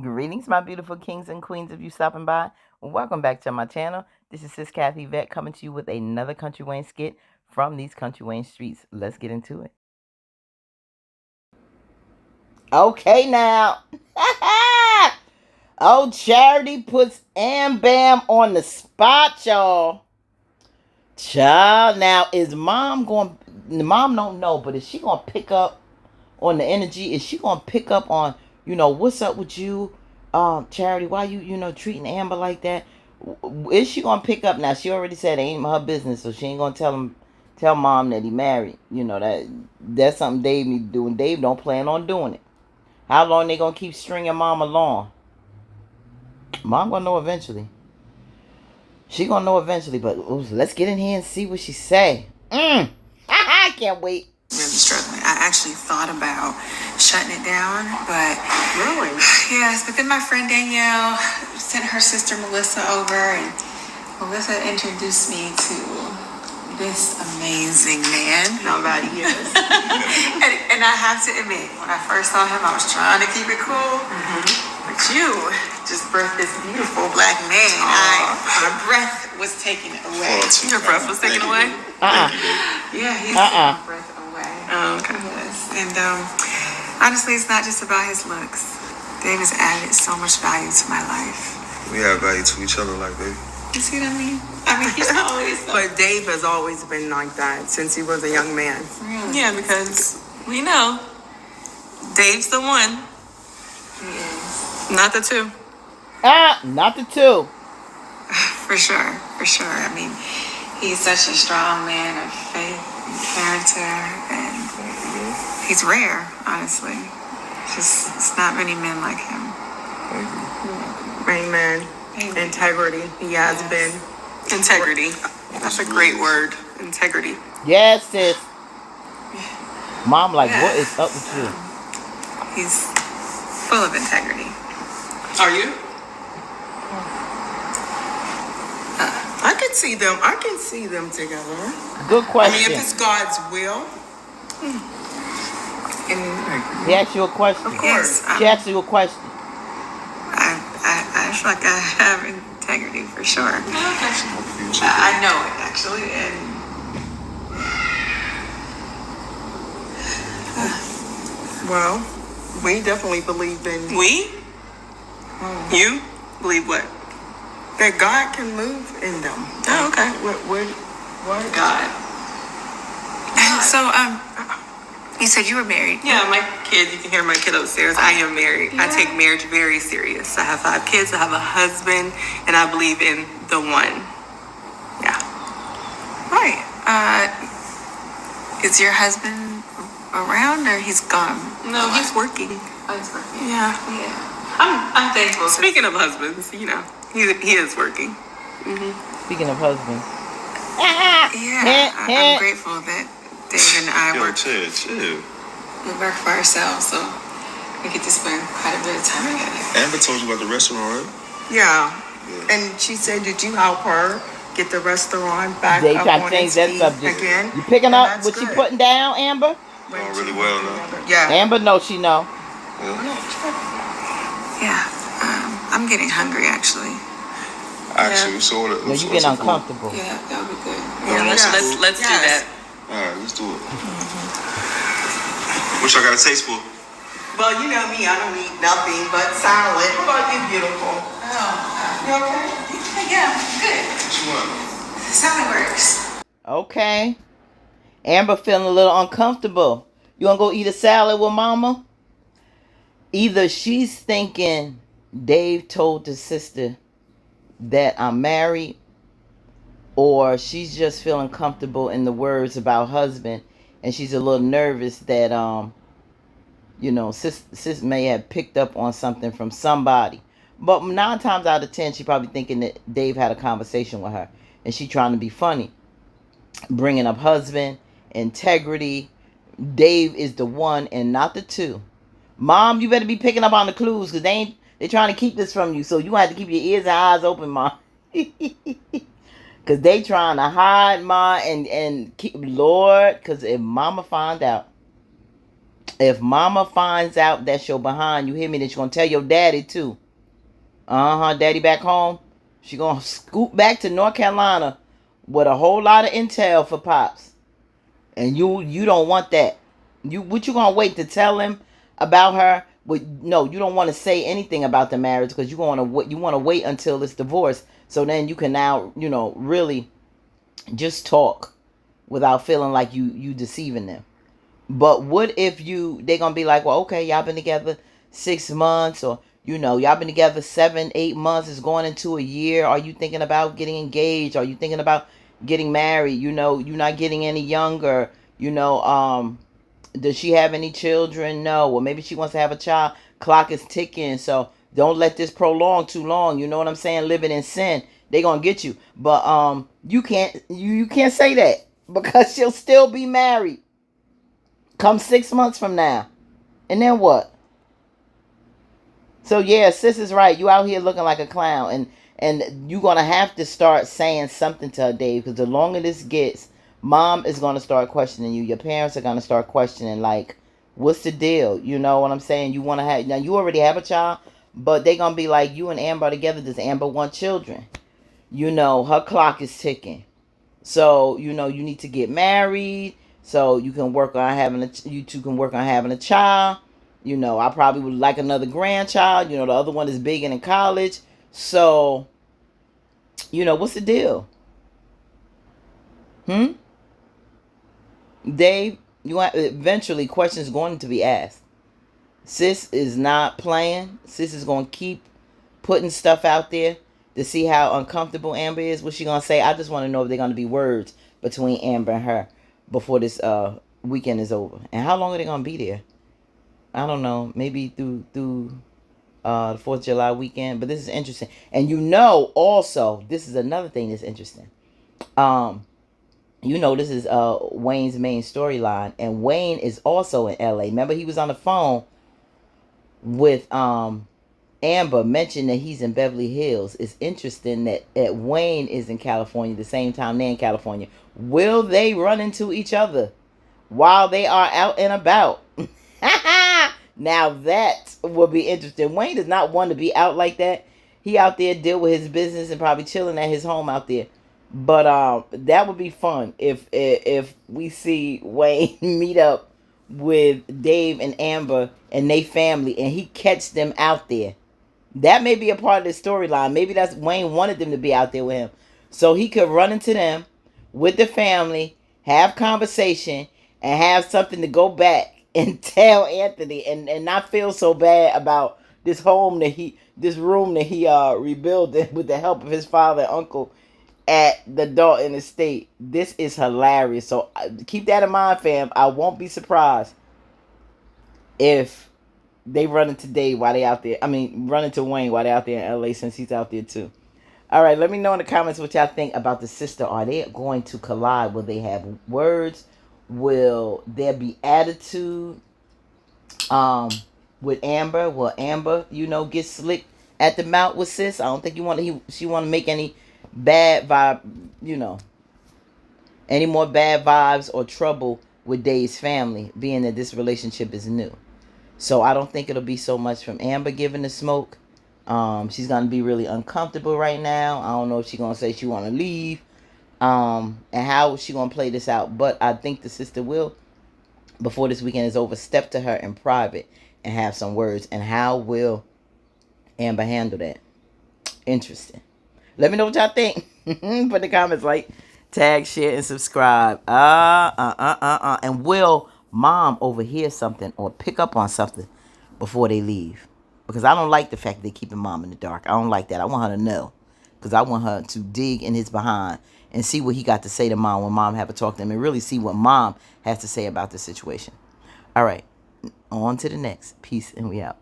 Greetings, my beautiful kings and queens, of you stopping by. Welcome back to my channel. This is Sis Kathy Vet coming to you with another Country Wayne skit from these Country Wayne streets. Let's get into it. Okay, now. Oh, Charity puts Am Bam on the spot, y'all. Child, now is mom going? Mom don't know, but is she gonna pick up on the energy? Is she gonna pick up on, what's up with you, Charity? Why you treating Amber like that? Is she gonna pick up? Now she already said it ain't her business, so she ain't gonna tell mom that he married. That's something Dave need to do, and Dave don't plan on doing it. How long they gonna keep stringing mom along? Mom gonna know eventually. She gonna know eventually, but let's get in here and see what she say. I can't wait. Really struggling. I actually thought about shutting it down, but Really? yes, but then my friend Danielle sent her sister Melissa over, and Melissa introduced me to this amazing man. Nobody is. and I have to admit, when I first saw him, I was trying to keep it cool. But you just birthed this beautiful black man. My breath was taken away. Your breath was taken away? Yeah, he's taken my breath away. Oh, okay. Yes. And honestly, it's not just about his looks. Dave has added so much value to my life. We have value to each other, like, baby. You see what I mean? I mean, he's always But Dave has always been like that since he was a young man. really. Yeah, because we know Dave's the one, He is. not the two. Not the two. For sure, for sure. I mean, he's such a strong man of faith and character, and he's rare, honestly. It's not many men like him. Amen. Integrity. He has been. Integrity. That's a great word. Integrity. Yes, sis. Mom, like, what is up with you? He's full of integrity. Are you? I can see them. I can see them together. Good I mean, question. if it's God's will. And He asked you a question. yes, She asked you a question. I feel like I have integrity for sure. I know it actually, and Well, we definitely believe in We? You? Believe what? that God can move in them. Oh, okay. What? God. so you said you were married. Yeah, my kid, you can hear my kid upstairs. I am married. I take marriage very serious. I have 5 kids, I have a husband, and I believe in the one. Yeah. Right. Is your husband around or he's gone? No, he's working. Oh, he's working. Yeah. Yeah. I'm thankful. Speaking of husbands, he is working. Speaking of husbands. Yeah, I'm grateful that Dave and I Yo, work. chill. We work for ourselves, so we get to spend quite a bit of time together. Amber told you about the restaurant, right? Yeah. And she said, did you help her get the restaurant back They up try to on change its that feet subject. again? You picking And up that's what she good. putting down, Amber? Doing really well now. Yeah. Amber knows she know. Yeah, I'm getting hungry actually. Actually, so what? No, you getting uncomfortable. Yeah, that would be good. Yeah, let's do that. All right, let's do it. What y'all got a taste for? Well, you know me, I don't eat nothing but salad. How about you, beautiful? You okay? Yeah, good. What you want? Salad works. Okay. Amber feeling a little uncomfortable. You wanna go eat a salad with mama? Either she's thinking Dave told the sister that I'm married, or she's just feeling comfortable in the words about husband, and she's a little nervous that sis may have picked up on something from somebody. But 9 times out of 10, she probably thinking that Dave had a conversation with her, and she trying to be funny, bringing up husband, integrity. Dave is the one and not the two. Mom, you better be picking up on the clues, because they trying to keep this from you, so you have to keep your ears and eyes open, Mom. Because they trying to hide Ma and keep, Lord, because if Mama find out, If mama finds out that you're behind, you hear me, that you're going to tell your daddy too. Daddy back home. She going to scoot back to North Carolina with a whole lot of intel for Pops. And you don't want that. What you going to wait to tell him about her? No, you don't want to say anything about the marriage because you want to wait until it's divorced. So then you can now, really just talk without feeling like you deceiving them. But what if they gonna be like, well, okay, y'all been together 6 months, or y'all been together 7, 8 months, it's going into a year. Are you thinking about getting engaged? Are you thinking about getting married? You're not getting any younger. Does she have any children? No. Well, maybe she wants to have a child. Clock is ticking, so don't let this prolong too long. You know what I'm saying? Living in sin, they gonna get you. But you can't say that because she'll still be married come 6 months from now. And then what? So yeah, sis is right. You out here looking like a clown, and you're gonna have to start saying something to her, Dave, because the longer this gets, mom is gonna start questioning you. Your parents are gonna start questioning, like, what's the deal? You know what I'm saying? You wanna have, now you already have a child, but they gonna be like, you and Amber are together. Does Amber want children? Her clock is ticking. So, you need to get married. So you can work on you two can work on having a child. I probably would like another grandchild. The other one is big and in college. So, what's the deal? Dave, eventually questions going to be asked. Sis is not playing. Sis is going to keep putting stuff out there to see how uncomfortable Amber is. What's she going to say? I just want to know if they're going to be words between Amber and her before this weekend is over. And how long are they going to be there? I don't know. Maybe through the 4th of July weekend. But this is interesting. And also, this is another thing that's interesting. This is Wayne's main storyline. And Wayne is also in LA. Remember, he was on the phone with Amber, mentioned that he's in Beverly Hills. It's interesting that Wayne is in California the same time they're in California. Will they run into each other while they are out and about? Now that will be interesting. Wayne does not want to be out like that. He out there deal with his business and probably chilling at his home out there. But that would be fun if we see Wayne meet up with Dave and Amber and they family and he catch them out there. That may be a part of the storyline. Maybe that's Wayne wanted them to be out there with him, so he could run into them with the family, have conversation, and have something to go back and tell Anthony, and not feel so bad about this room that he rebuilt with the help of his father and uncle at the Dalton estate. This is hilarious. So keep that in mind, fam. I won't be surprised if they run into Dave while they out there. Run into Wayne while they out there in LA, since he's out there too. All right, let me know in the comments what y'all think about the sister. Are they going to collide? Will they have words? Will there be attitude? With Amber, will Amber, get slick at the mouth with sis? I don't think she want to make any bad vibe, any more bad vibes or trouble with Dave's family, being that this relationship is new. So I don't think it'll be so much from Amber giving the smoke. She's gonna be really uncomfortable right now. I don't know if she's gonna say she want to leave, and how she gonna play this out. But I think the sister will, before this weekend is over, step to her in private and have some words. And how will Amber handle that? Interesting. Let me know what y'all think. Put in the comments, like, tag, share, and subscribe. And will mom overhear something or pick up on something before they leave? Because I don't like the fact that they're keeping mom in the dark. I don't like that. I want her to know. Because I want her to dig in his behind and see what he got to say to mom when mom have a talk to him, and really see what mom has to say about the situation. All right. On to the next. Peace, and we out.